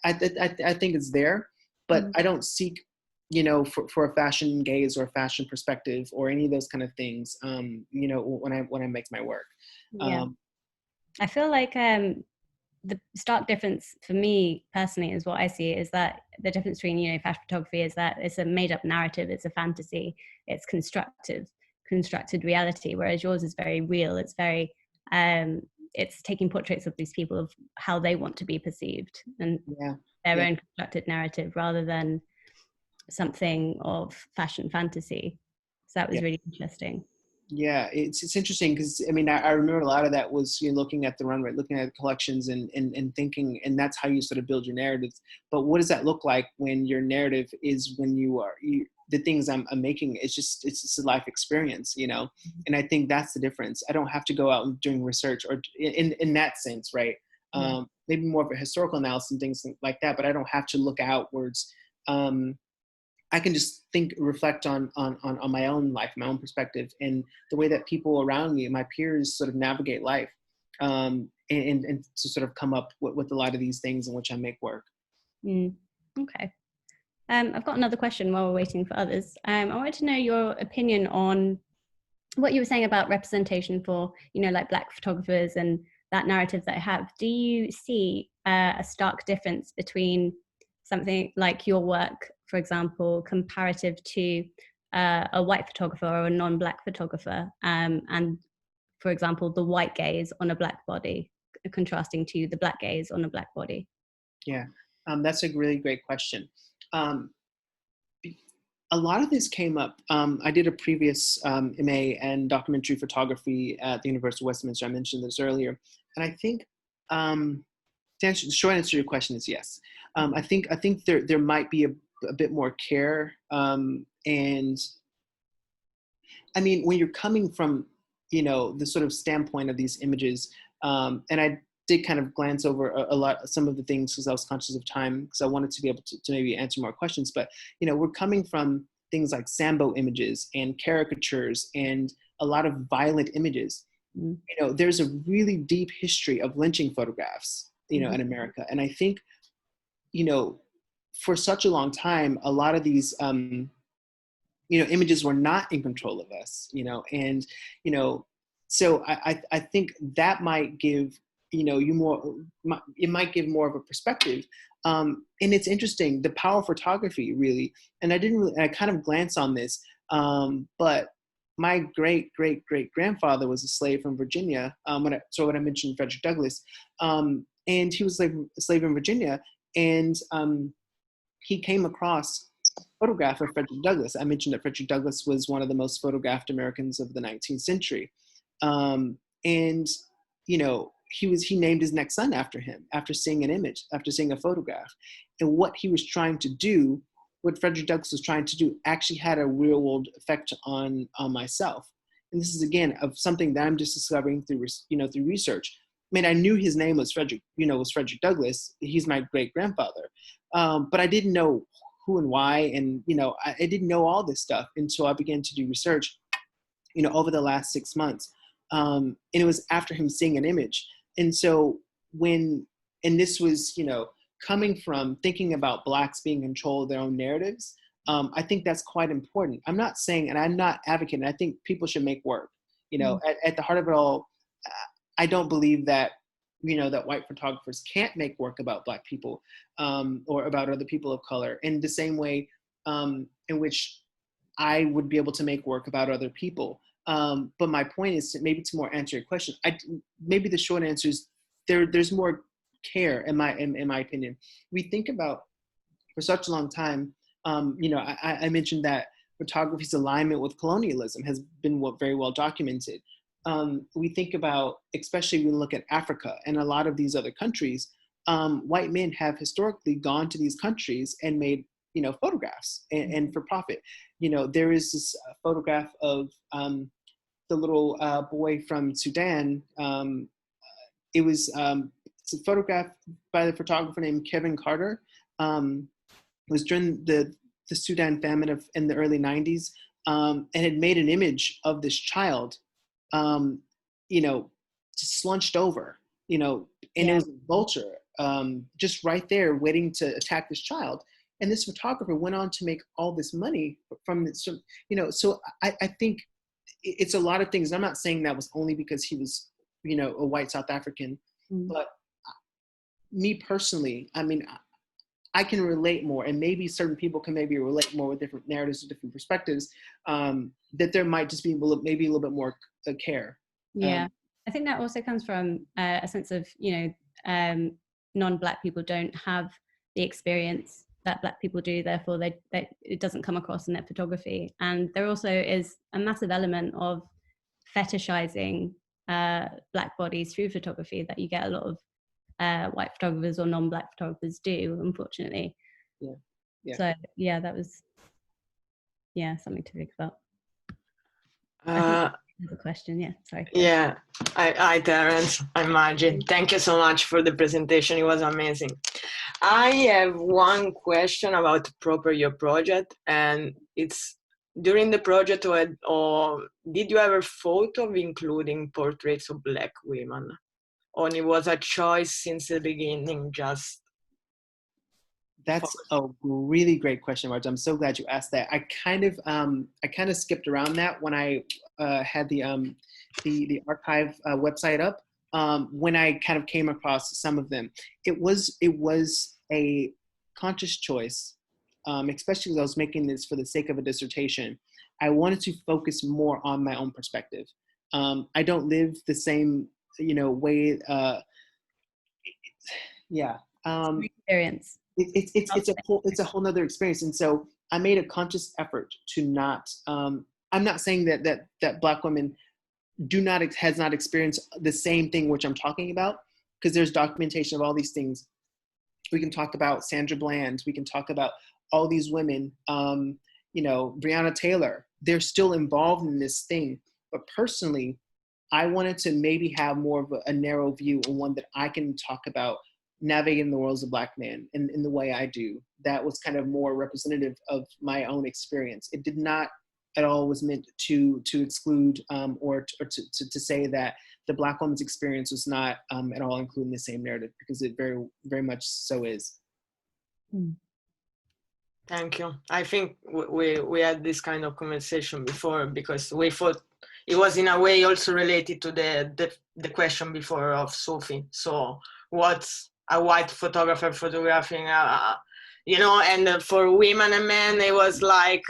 I think it's there, but I don't seek, for a fashion gaze or a fashion perspective or any of those kind of things, when I make my work. Yeah. I feel like the stark difference for me personally is what I see is that the difference between, fashion photography is that it's a made up narrative, it's a fantasy, it's constructed reality, whereas yours is very real. It's very it's taking portraits of these people of how they want to be perceived and their own constructed narrative rather than something of fashion fantasy. So that was really interesting. Yeah, it's interesting because I remember a lot of that was looking at the runway, looking at collections and thinking, and that's how you sort of build your narratives. But what does that look like when your narrative is when the things I'm making? It's just a life experience, And I think that's the difference. I don't have to go out and doing research or in that sense, right? Maybe more of a historical analysis and things like that, but I don't have to look outwards. I can just reflect on my own life, my own perspective, and the way that people around me, my peers, sort of navigate life, and to sort of come up with a lot of these things in which I make work. Okay. I've got another question while we're waiting for others. I wanted to know your opinion on what you were saying about representation for, like Black photographers and that narrative that I have. Do you see a stark difference between something like your work, for example, comparative to a white photographer or a non-Black photographer, and for example, the white gaze on a Black body, contrasting to the Black gaze on a Black body? Yeah, that's a really great question. A lot of this came up. I did a previous MA in documentary photography at the University of Westminster. I mentioned this earlier, and I think the short answer to your question is yes. I think there might be a bit more care, and when you're coming from the sort of standpoint of these images, and I did kind of glance over some of the things because I was conscious of time because I wanted to be able to maybe answer more questions. But we're coming from things like Sambo images and caricatures and a lot of violent images. You know, there's a really deep history of lynching photographs, you know, in America. And I think, you know, for such a long time, a lot of these, you know, images were not in control of us, you know, and, you know, so I think that might give, you know, you more, it might give more of a perspective. And it's interesting, the power of photography, really, and I kind of glance on this, but my great-great-great-grandfather was a slave from Virginia, when I mentioned Frederick Douglass, and he was a slave in Virginia, and he came across a photograph of Frederick Douglass. I mentioned that Frederick Douglass was one of the most photographed Americans of the 19th century. And, you know, he named his next son after him, after seeing an image, after seeing a photograph. And what he was trying to do, what Frederick Douglass was trying to do, actually had a real world effect on myself. And this is, again, of something that I'm just discovering through, you know, through research. I mean, I knew his name was Frederick Douglass. He's my great grandfather. But I didn't know who and why. And, you know, I didn't know all this stuff until I began to do research, you know, over the last 6 months. And it was after him seeing an image. And so and this was, you know, coming from thinking about Blacks being in control of their own narratives, I think that's quite important. I'm not saying, and I'm not advocating, I think people should make work. You know, at the heart of it all, I don't believe that, you know, that white photographers can't make work about Black people, or about other people of color, in the same way in which I would be able to make work about other people. But my point is to more answer your question. Maybe the short answer is there's more care in my opinion. We think about, for such a long time, you know, I mentioned that photography's alignment with colonialism has been very well documented. We think about, especially when we look at Africa and a lot of these other countries, white men have historically gone to these countries and made, you know, photographs and for profit. You know, there is this photograph of the little boy from Sudan. It's a photograph by the photographer named Kevin Carter. It was during the Sudan famine in the early 90s, and had made an image of this child, you know, just slunched over, you know, and it was a vulture just right there waiting to attack this child. And this photographer went on to make all this money from this, you know, so I think it's a lot of things. I'm not saying that was only because he was, you know, a white South African, but me personally, I mean, I can relate more, and maybe certain people can maybe relate more with different narratives or different perspectives, that there might just be maybe a little bit more care. Yeah, I think that also comes from a sense of, you know, non-Black people don't have the experience that Black people do, therefore it doesn't come across in their photography. And there also is a massive element of fetishizing Black bodies through photography that you get a lot of white photographers or non-Black photographers do, unfortunately. Yeah. So yeah, that was something to think about. The question, sorry. Yeah, I Terrence, I imagine. Thank you so much for the presentation. It was amazing. I have one question about your project, and it's during the project, or did you ever thought of including portraits of Black women, or it was a choice since the beginning? That's a really great question, Marge. I'm so glad you asked that. I kind of skipped around that when I had the archive website up. When I kind of came across some of them, it was a conscious choice, especially because I was making this for the sake of a dissertation. I wanted to focus more on my own perspective. I don't live the same, you know, way. Experience. It's a whole nother experience. And so I made a conscious effort to not, I'm not saying that Black women has not experienced the same thing which I'm talking about, because there's documentation of all these things. We can talk about Sandra Bland, we can talk about all these women, you know, Breonna Taylor, they're still involved in this thing. But personally, I wanted to maybe have more of a narrow view, and one that I can talk about navigating the world as a Black man in the way I do, that was kind of more representative of my own experience. It did not at all was meant to exclude or to say that the Black woman's experience was not at all included in the same narrative, because it very, very much so is. Thank you. I think we had this kind of conversation before, because we thought it was in a way also related to the question before of Sophie. So what's a white photographer photographing, you know, and for women and men, it was like,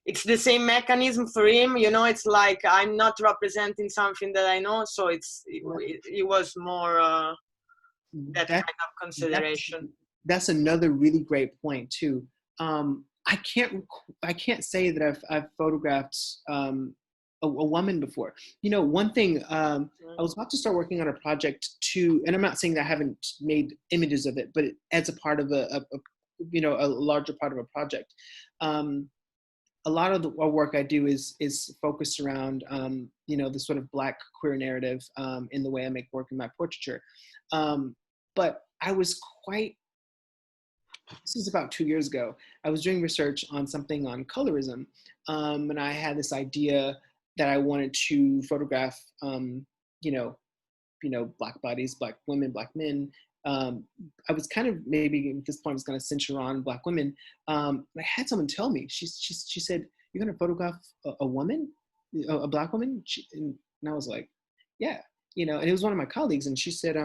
it's the same mechanism for him, you know, it's like, I'm not representing something that I know. So it was more that kind of consideration. That's another really great point too. I can't say that I've photographed a woman before. You know, one thing, I was about to start working on a project too, and I'm not saying that I haven't made images of it, but as a part of a larger part of a project. A lot of our work I do is focused around, you know, the sort of Black queer narrative in the way I make work in my portraiture. But I was this was about 2 years ago. I was doing research on something on colorism, and I had this idea that I wanted to photograph, you know, Black bodies, Black women, Black men. I was kind of, maybe at this point, I was going to censure on Black women. I had someone tell me, she said, "You're going to photograph a woman, a Black woman?" And I was like, "Yeah," you know. And it was one of my colleagues, and she said,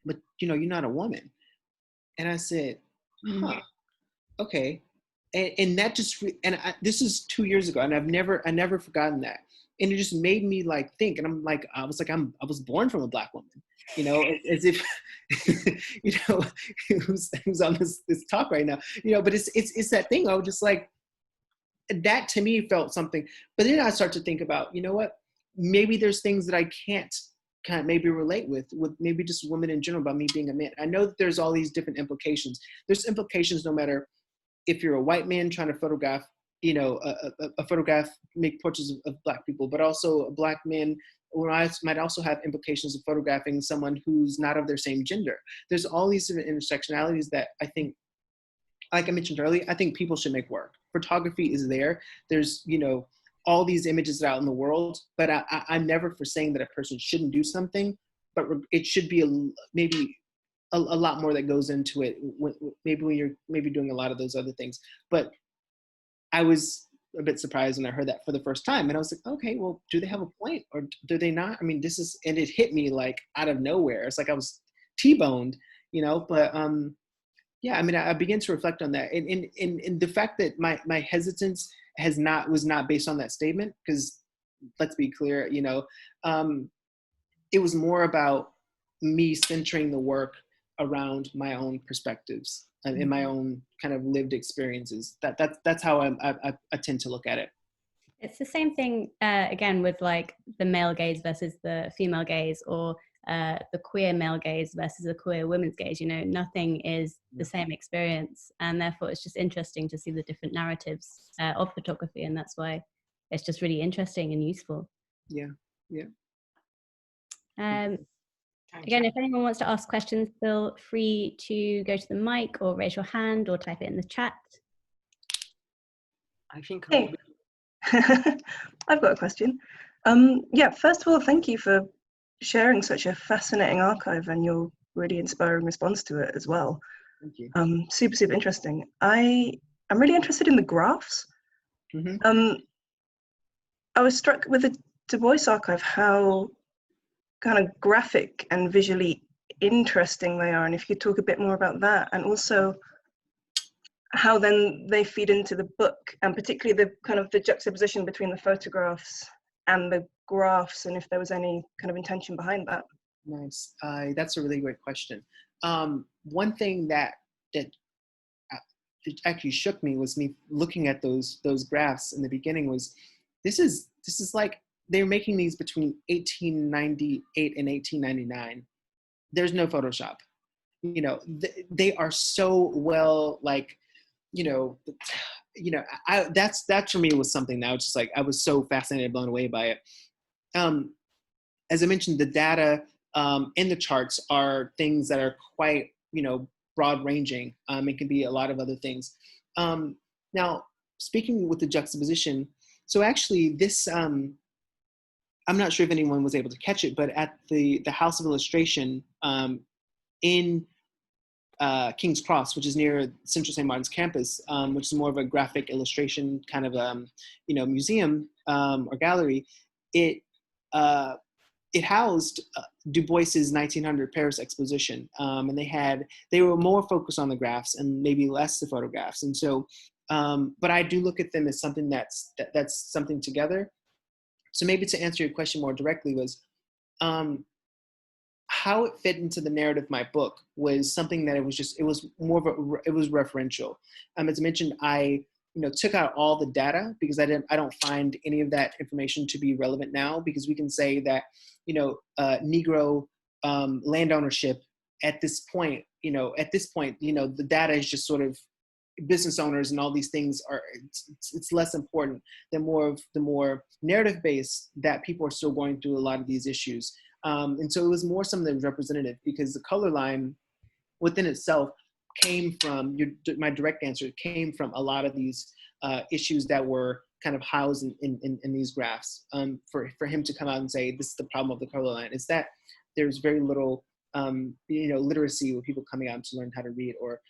"But you know, you're not a woman." And I said, "Huh, okay." And that just, this is 2 years ago, and I never forgotten that. And it just made me like think, and I was born from a Black woman, you know, as if, you know, who's on this talk right now, you know. But it's that thing. I was just like, that to me felt something. But then I start to think about, you know what, maybe there's things that I can't kind of maybe relate with maybe just women in general, about me being a man. I know that there's all these different implications. There's implications no matter if you're a white man trying to photograph, you know, a photograph, make portraits of Black people, but also a Black man might also have implications of photographing someone who's not of their same gender. There's all these different intersectionalities that I think, like I mentioned earlier, I think people should make work. Photography is there. There's, you know, all these images out in the world, but I'm never for saying that a person shouldn't do something, but it should be maybe a lot more that goes into it, maybe when you're maybe doing a lot of those other things. But I was a bit surprised when I heard that for the first time, and I was like, okay, well, do they have a point or do they not? I mean, and it hit me like out of nowhere. It's like I was T-boned, you know. But yeah, I mean, I began to reflect on that, and the fact that my hesitance was not based on that statement, because let's be clear, you know, it was more about me centering the work around my own perspectives and in my own kind of lived experiences. That's how I tend to look at it. It's the same thing again with like the male gaze versus the female gaze, or the queer male gaze versus the queer women's gaze. You know, nothing is the same experience, and therefore it's just interesting to see the different narratives of photography, and that's why it's just really interesting and useful. Yeah. Again, if anyone wants to ask questions, feel free to go to the mic or raise your hand or type it in the chat. I think hey. I've got a question. Yeah, first of all, thank you for sharing such a fascinating archive and your really inspiring response to it as well. Thank you. Super interesting. I'm really interested in the graphs. I was struck with the Du Bois archive, how kind of graphic and visually interesting they are, and if you could talk a bit more about that, and also how then they feed into the book, and particularly the kind of the juxtaposition between the photographs and the graphs, and if there was any kind of intention behind that. Nice. That's a really great question. One thing that actually shook me was me looking at those graphs in the beginning. Was this is like they're making these between 1898 and 1899. There's no Photoshop. You know, they are so well, like, you know, that for me was something that was just like, I was so fascinated, blown away by it. As I mentioned, the data in the charts are things that are quite, broad ranging. It can be a lot of other things. Now, speaking with the juxtaposition, so actually this, I'm not sure if anyone was able to catch it, but at the House of Illustration in King's Cross, which is near Central St. Martin's campus, which is more of a graphic illustration kind of, museum or gallery, it housed Du Bois's 1900 Paris exposition, and they were more focused on the graphs and maybe less the photographs. And so, but I do look at them as something that's something together. So maybe to answer your question more directly was, how it fit into the narrative of my book was something that it was more of it was referential. As I mentioned, I took out all the data because I don't find any of that information to be relevant now, because we can say that Negro land ownership at this point, the data is just sort of business owners and all these things it's less important. The more narrative based that people are still going through a lot of these issues. And so it was more something that was representative, because the color line within itself came from my direct answer came from a lot of these issues that were kind of housed in these graphs. For him to come out and say, this is the problem of the color line, is that there's very little literacy with people coming out to learn how to read, or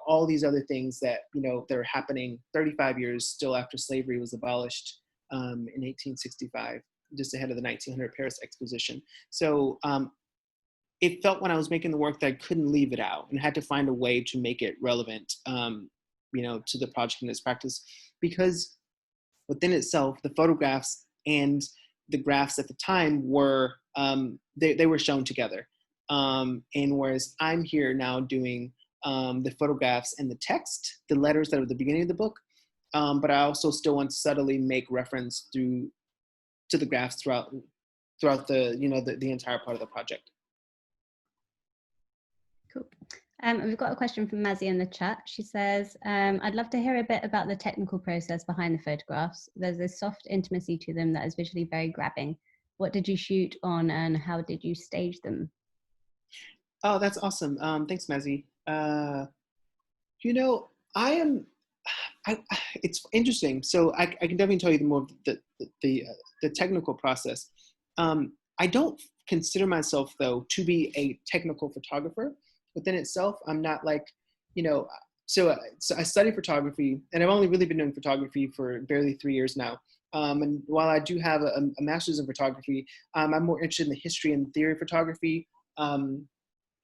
all these other things that that are happening 35 years still after slavery was abolished in 1865, just ahead of the 1900 Paris exposition. So it felt when I was making the work that I couldn't leave it out, and had to find a way to make it relevant, to the project and its practice, because within itself, the photographs and the graphs at the time were, they were shown together. And whereas I'm here now doing the photographs and the text, the letters that are at the beginning of the book, but I also still want to subtly make reference to the graphs throughout the entire part of the project. Cool. We've got a question from Mazzy in the chat. She says, I'd love to hear a bit about the technical process behind the photographs. There's a soft intimacy to them that is visually very grabbing. What did you shoot on, and how did you stage them? Oh, that's awesome. Thanks, Mazzy. It's interesting. So I can definitely tell you the technical process. I don't consider myself, though, to be a technical photographer within itself. I'm not like, so I study photography, and I've only really been doing photography for barely 3 years now. And while I do have a master's in photography, I'm more interested in the history and theory of photography.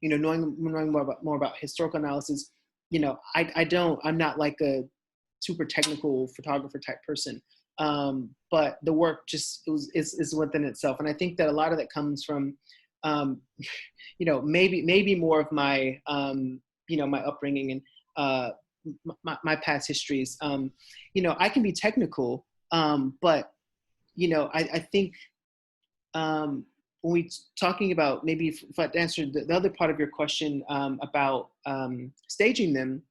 Knowing more about historical analysis. I'm not like a super technical photographer type person, but the work just is within itself. And I think that a lot of that comes from, maybe more of my, my upbringing and my past histories. I can be technical, but, I think when we talking about, maybe if I answered the other part of your question about staging them,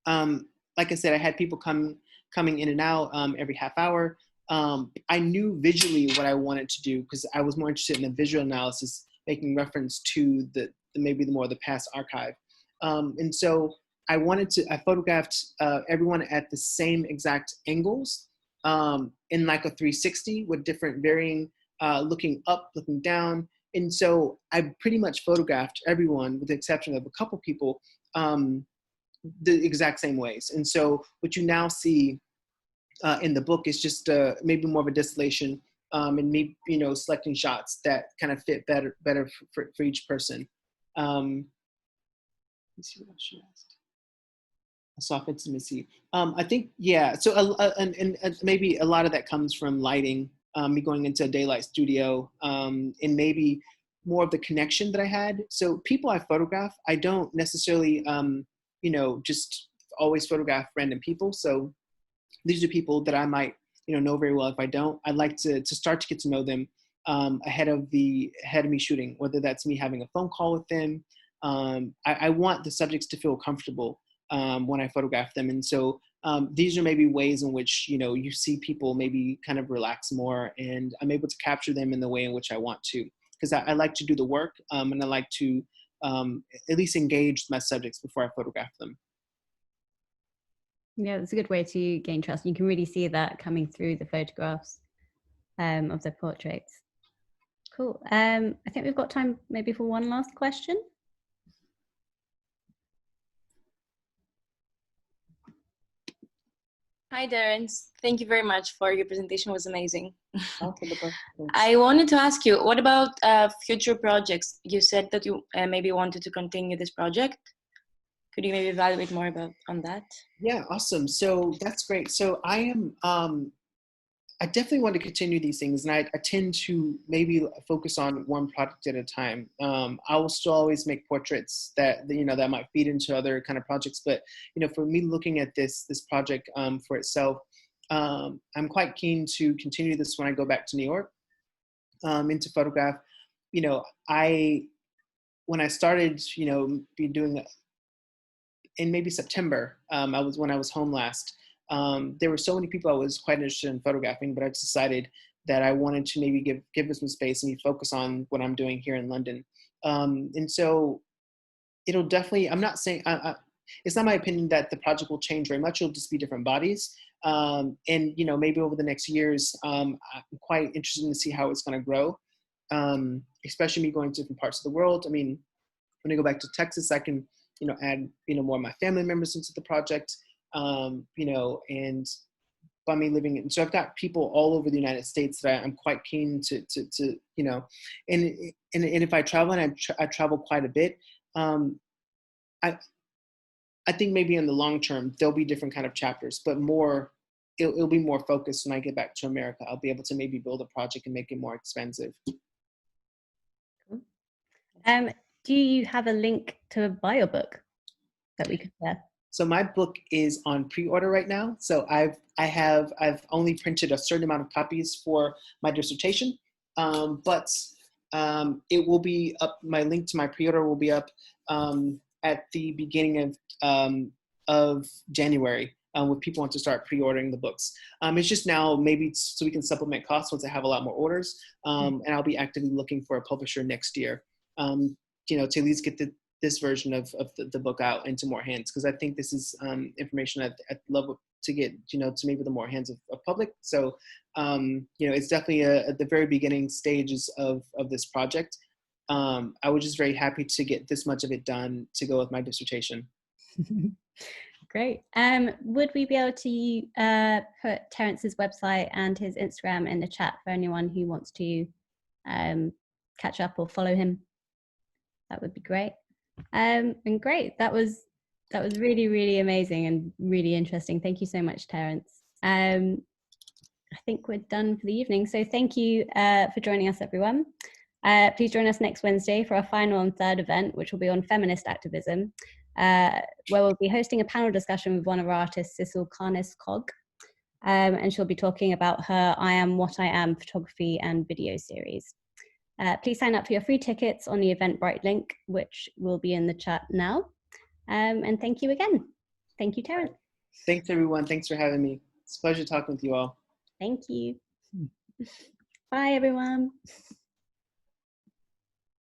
like I said, I had people coming in and out every half hour. I knew visually what I wanted to do, because I was more interested in the visual analysis, making reference to maybe the more of the past archive. And so I photographed everyone at the same exact angles in like a 360 with different varying, looking up, looking down. And so I pretty much photographed everyone, with the exception of a couple people, the exact same ways. And so what you now see in the book is just maybe more of a distillation, and me, selecting shots that kind of fit better for each person. Let's see what else she asked. A soft intimacy. I think, yeah. So and maybe a lot of that comes from lighting, me going into a daylight studio, and maybe more of the connection that I had. So people I photograph, I don't necessarily, just always photograph random people. So these are people that I might, know very well. If I don't, I'd like to start to get to know them ahead of me shooting, whether that's me having a phone call with them. I want the subjects to feel comfortable when I photograph them. And so these are maybe ways in which, you see people maybe kind of relax more, and I'm able to capture them in the way in which I want to. because I like to do the work, and I like to at least engage my subjects before I photograph them. Yeah, it's a good way to gain trust. You can really see that coming through the photographs of the portraits. Cool. I think we've got time maybe for one last question. Hi, Terrence. Thank you very much for your presentation. It was amazing. I wanted to ask you, what about future projects? You said that you maybe wanted to continue this project. Could you maybe evaluate more on that? Yeah, awesome. So that's great. So I definitely want to continue these things, and I tend to maybe focus on one project at a time. I will still always make portraits that that might feed into other kind of projects, but for me, looking at this project for itself, I'm quite keen to continue this when I go back to New York into photograph. When I started, be doing in maybe September, when I was home last. There were so many people I was quite interested in photographing, but I just decided that I wanted to maybe give it some space and focus on what I'm doing here in London. And so it'll definitely, I'm not saying, it's not my opinion that the project will change very much. It'll just be different bodies. And, maybe over the next years, I'm quite interested to see how it's going to grow, especially me going to different parts of the world. I mean, when I go back to Texas, I can, add, more of my family members into the project. And by me living in, so I've got people all over the United States that I'm quite keen to and if I travel, and I travel quite a bit, I think maybe in the long term, there'll be different kind of chapters, but it'll be more focused when I get back to America. I'll be able to maybe build a project and make it more expensive. Cool. Do you have a link to buy your book that we could share? So my book is on pre-order right now. So I've only printed a certain amount of copies for my dissertation, but it will be up. My link to my pre-order will be up at the beginning of January, when people want to start pre-ordering the books. It's just now maybe so we can supplement costs once I have a lot more orders, and I'll be actively looking for a publisher next year, to at least get this version of the book out into more hands, because I think this is information I'd love to get to maybe the more hands of public. So it's definitely at the very beginning stages of this project. I was just very happy to get this much of it done to go with my dissertation. Great. Would we be able to put Terrence's website and his Instagram in the chat for anyone who wants to catch up or follow him? That would be great. And great, that was really, really amazing and really interesting. Thank you so much, Terrence. I think we're done for the evening. So thank you for joining us, everyone. Please join us next Wednesday for our final and third event, which will be on feminist activism, where we'll be hosting a panel discussion with one of our artists, Sissel Carnes-Cog, and she'll be talking about her I Am What I Am photography and video series. Please sign up for your free tickets on the Eventbrite link, which will be in the chat now. And thank you again. Thank you, Terrence. Thanks, everyone. Thanks for having me. It's a pleasure talking with you all. Thank you. Bye, everyone.